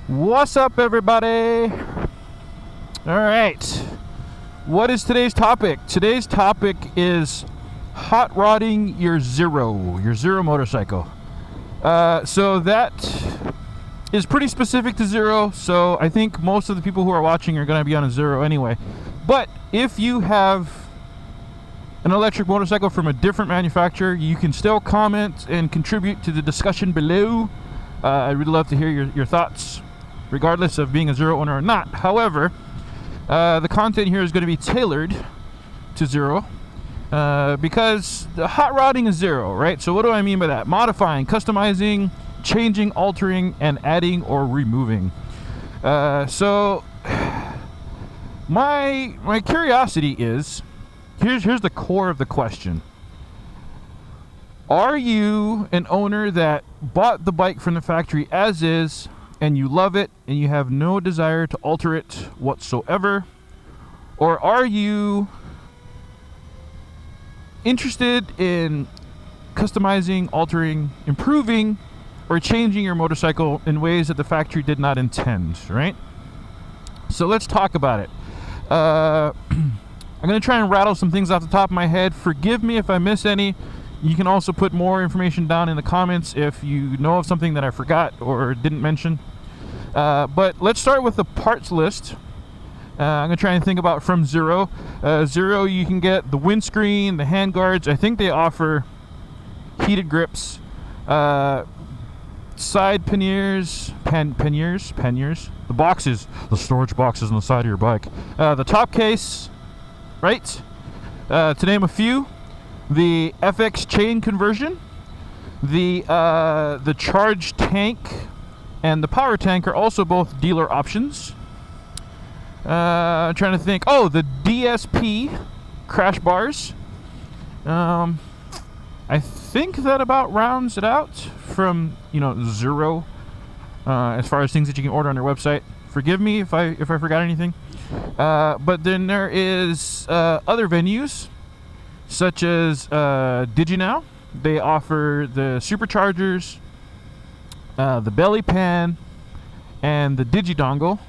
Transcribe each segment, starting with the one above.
What's up, everybody? All right. What is today's topic? Today's topic is hot rodding your zero motorcycle. So that is pretty specific to zero. So I think most of the people who are watching are going to be on a zero anyway. But if you have an electric motorcycle from a different manufacturer, you can still comment and contribute to the discussion below. I'd really love to hear your thoughts, regardless of being a zero owner or not. However, the content here is going to be tailored to zero because the hot rodding is zero, right? So what do I mean by that? Modifying, customizing, changing, altering, and adding or removing. So my curiosity is, here's the core of the question. Are you an owner that bought the bike from the factory as is, and you love it, and you have no desire to alter it whatsoever? Or are you interested in customizing, altering, improving, or changing your motorcycle in ways that the factory did not intend, right? So let's talk about it. I'm going to try and rattle some things off the top of my head. Forgive me if I miss any. You can also put more information down in the comments if you know of something that I forgot or didn't mention. But let's start with the parts list. I'm going to try and think about from zero. Zero, you can get the windscreen, the handguards. I think they offer heated grips, side panniers, panniers, the boxes, the storage boxes on the side of your bike, the top case, right? To name a few. The FX chain conversion, the charge tank, and the power tank are also both dealer options. I'm trying to think. Oh, the DSP crash bars. I think that about rounds it out from zero as far as things that you can order on their website. Forgive me if I forgot anything. But then there is other venues, such as DigiNow. They offer the superchargers, the belly pan, and the DigiDongle.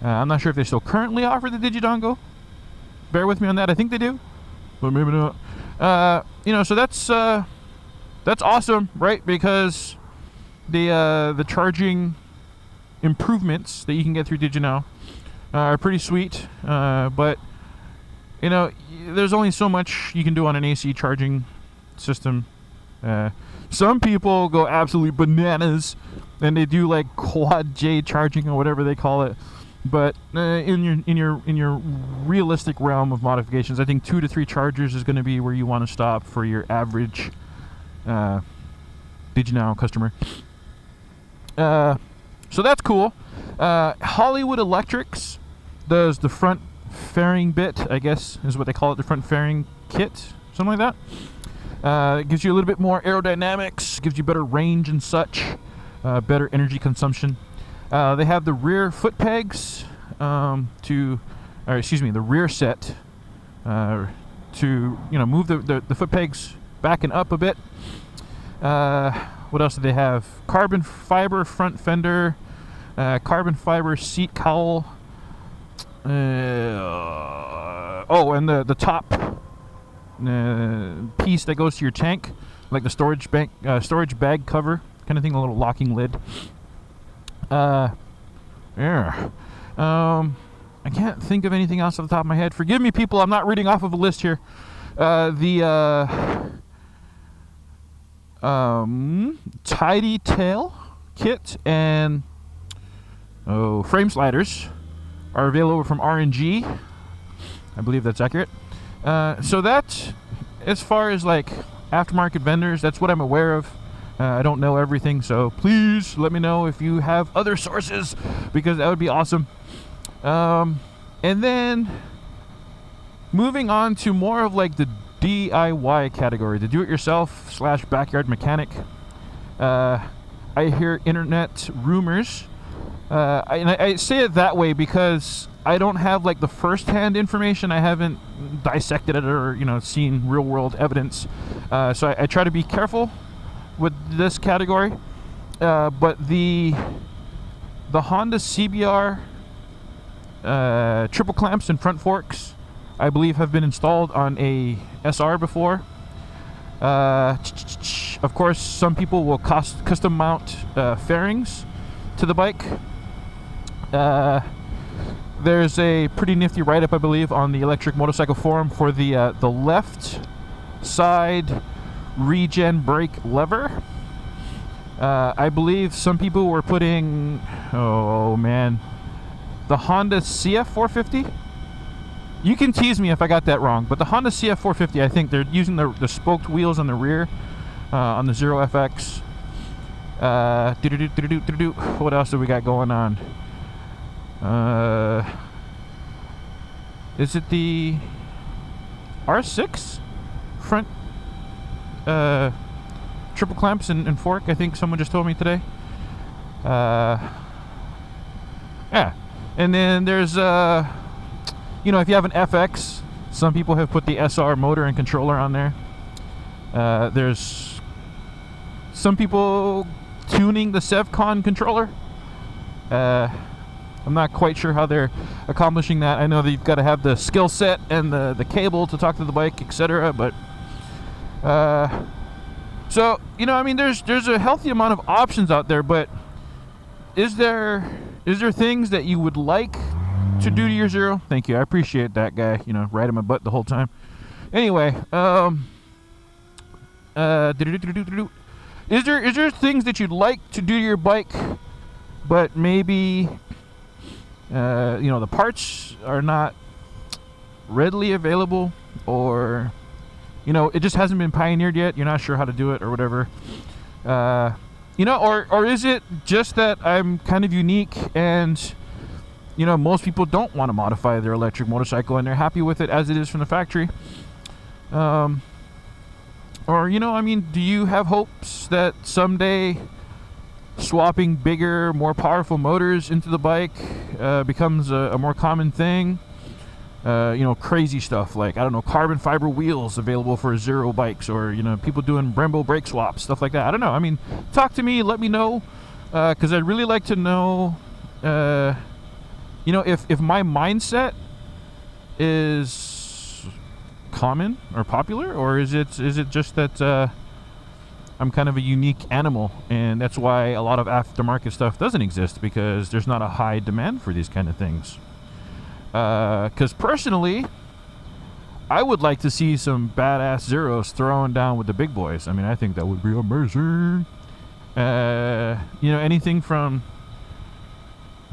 I'm not sure if they still currently offer the DigiDongle. Bear with me on that. I think they do, but maybe not. So that's awesome, right? Because the charging improvements that you can get through DigiNow are pretty sweet. But there's only so much you can do on an AC charging system. Some people go absolutely bananas and they do like quad J charging or whatever they call it. But in your realistic realm of modifications, I think 2 to 3 chargers is going to be where you want to stop for your average DigiNow customer. So that's cool. Hollywood Electrics does the front fairing bit, I guess is what they call it, the front fairing kit, something like that. It gives you a little bit more aerodynamics, gives you better range and such, better energy consumption. They have the rear foot pegs the rear set to move the foot pegs back and up a bit. What else do they have? Carbon fiber front fender, carbon fiber seat cowl. And the top piece that goes to your tank, like the storage bag cover kind of thing, a little locking lid. I can't think of anything else off the top of my head. Forgive me, people. I'm not reading off of a list here. The tidy tail kit and frame sliders are available from R&G. I believe that's accurate. So that, as far as like aftermarket vendors, that's what I'm aware of. I don't know everything, so please let me know if you have other sources, because that would be awesome. And then moving on to more of like the DIY category, the do-it-yourself / backyard mechanic. I hear internet rumors. And I say it that way because I don't have like the first-hand information. I haven't dissected it or seen real-world evidence. So I try to be careful with this category. But the the Honda CBR triple clamps and front forks, I believe, have been installed on a SR before. Of course, some people will custom mount fairings to the bike. There's a pretty nifty write-up, I believe, on the Electric Motorcycle Forum for the left side regen brake lever. I believe some people were putting, oh man, the Honda CF450. You can tease me if I got that wrong, but the Honda CF450, I think they're using the spoked wheels on the rear on the Zero FX. What else do we got going on? Is it the R6 front triple clamps and fork? I think someone just told me today. Yeah, and then there's you know, if you have an FX, some people have put the SR motor and controller on there. There's some people tuning the Sevcon controller. I'm not quite sure how they're accomplishing that. I know that you've got to have the skill set and the cable to talk to the bike, etc. But so, you know, I mean, there's a healthy amount of options out there. But is there things that you would like to do to your Zero? Thank you, I appreciate that, guy. You know, riding my butt the whole time. Anyway, is there things that you'd like to do to your bike, but maybe you know, the parts are not readily available, or you know, it just hasn't been pioneered yet, you're not sure how to do it or whatever, you know, or is it just that I'm kind of unique and, you know, most people don't want to modify their electric motorcycle and they're happy with it as it is from the factory? Or, you know, I mean, do you have hopes that someday swapping bigger, more powerful motors into the bike becomes a more common thing? You know, crazy stuff like, I don't know, carbon fiber wheels available for Zero bikes, or, you know, people doing Brembo brake swaps, stuff like that. I don't know. I mean, talk to me, let me know, because I'd really like to know, you know, if my mindset is common or popular, or is it just that I'm kind of a unique animal, and that's why a lot of aftermarket stuff doesn't exist, because there's not a high demand for these kind of things. Because personally, I would like to see some badass Zeros throwing down with the big boys. I mean, I think that would be amazing. You know, anything from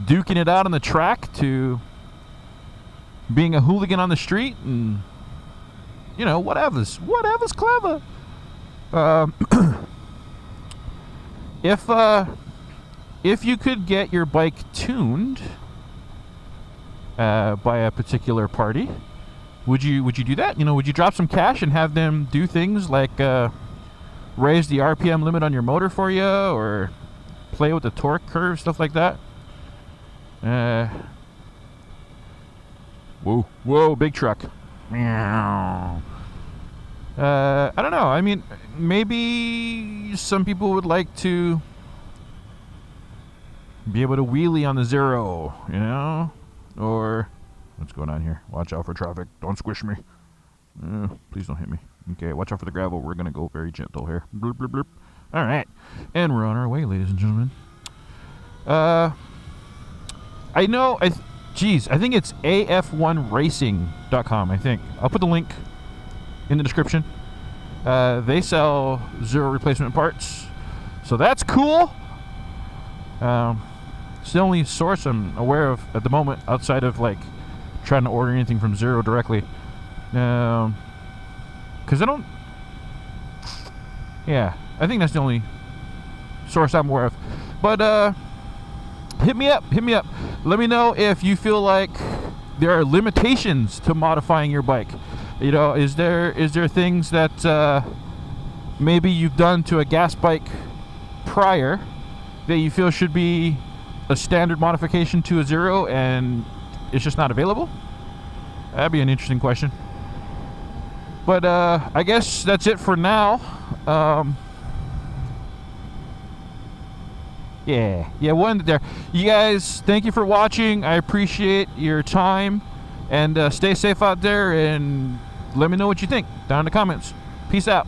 duking it out on the track to being a hooligan on the street, and, you know, whatever's clever. If you could get your bike tuned by a particular party, would you do that? You know, would you drop some cash and have them do things like raise the RPM limit on your motor for you, or play with the torque curve, stuff like that? Whoa, big truck. Meow. I don't know. I mean, maybe some people would like to be able to wheelie on the Zero, you know? Or, what's going on here? Watch out for traffic. Don't squish me. Please don't hit me. Okay, watch out for the gravel. We're going to go very gentle here. Bloop, bloop, bloop. All right. And we're on our way, ladies and gentlemen. I know, I think it's af1racing.com, I think. I'll put the link in the description. They sell Zero replacement parts, so that's cool. It's the only source I'm aware of at the moment, outside of like trying to order anything from Zero directly, because I don't. Yeah, I think that's the only source I'm aware of. But hit me up. Let me know if you feel like there are limitations to modifying your bike. You know, is there things that maybe you've done to a gas bike prior that you feel should be a standard modification to a Zero and it's just not available? That'd be an interesting question. But I guess that's it for now. Yeah, one there. You guys, thank you for watching. I appreciate your time, and stay safe out there, and let me know what you think down in the comments. Peace out.